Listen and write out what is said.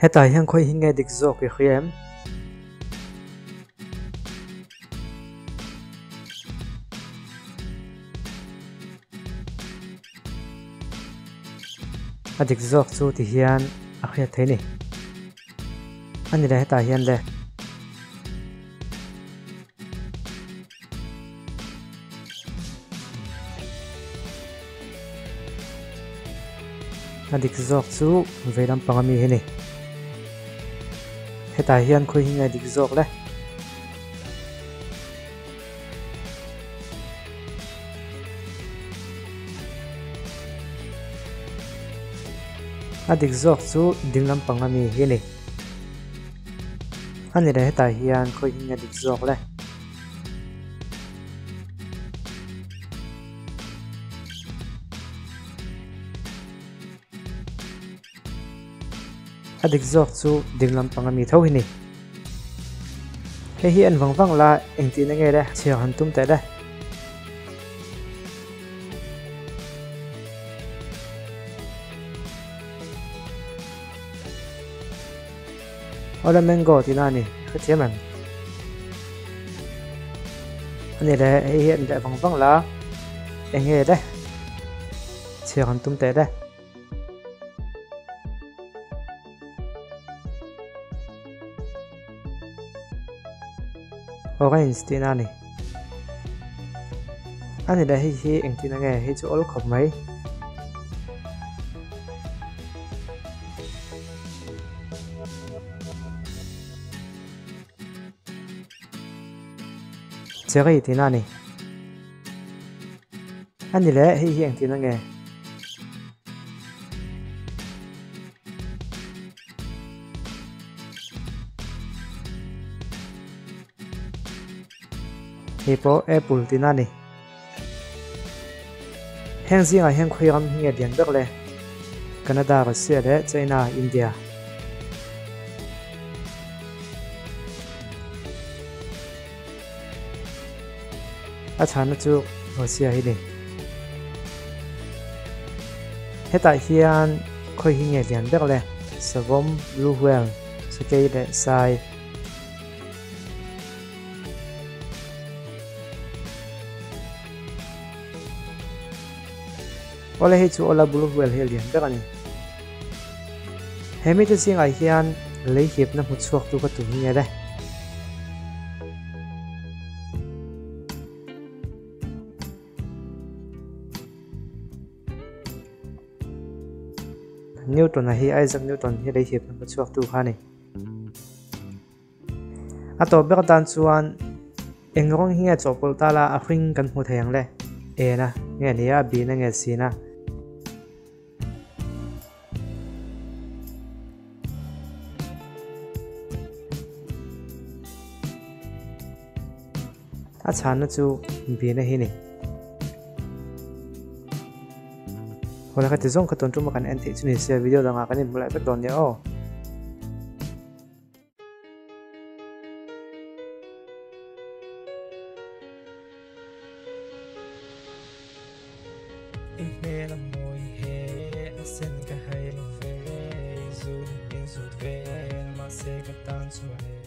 Hetai hiang khoi hinge dik zo ke khiem adik zok chu ti hian a khia thei ni ani le hetai hian le adik zok chu veilam pangami hi ni hetai hian khoi hinge dik zok le adik zok chu dinglam pangami hi ni ani le hetai hian khoi hinge dik zok le adik zok chu dinglam pangami tho hi ni he hi an wangwang la engti na nge le chiang han tum te le ola mango tinani khatiaman ani le he hi an da wangwang la enge le chiang han tum te le orange tinani ani da hi engti na nge hi chu ol khop mai cherry tinani ani le hi engti na nge hipo apple tinani heng zinga heng khoiram hinge dian bek le Canada Russia le China India a chana chu Russia hi ni hetai hian khoi hinge dian bek le savom blue whale sakei le sai ola hi chu ola blue whale hel dian bek ani hemi te singa hian lei hip na mutsuak tu ka tu ni le Newton hi Isaac Newton hi lei hip na mutsuak tu khani ato bek dan chuan engrong hinga chopol tala a hring kan hmu theyang le e na nge nia b na nge c na a chana chu b na hi ni hola ka tizong ka ton tuma kan ente chuni se video da nga kanin mulai bek don ya o Mela moi he sen ka hai lo ve zoom in zut ve ma se ka tan su he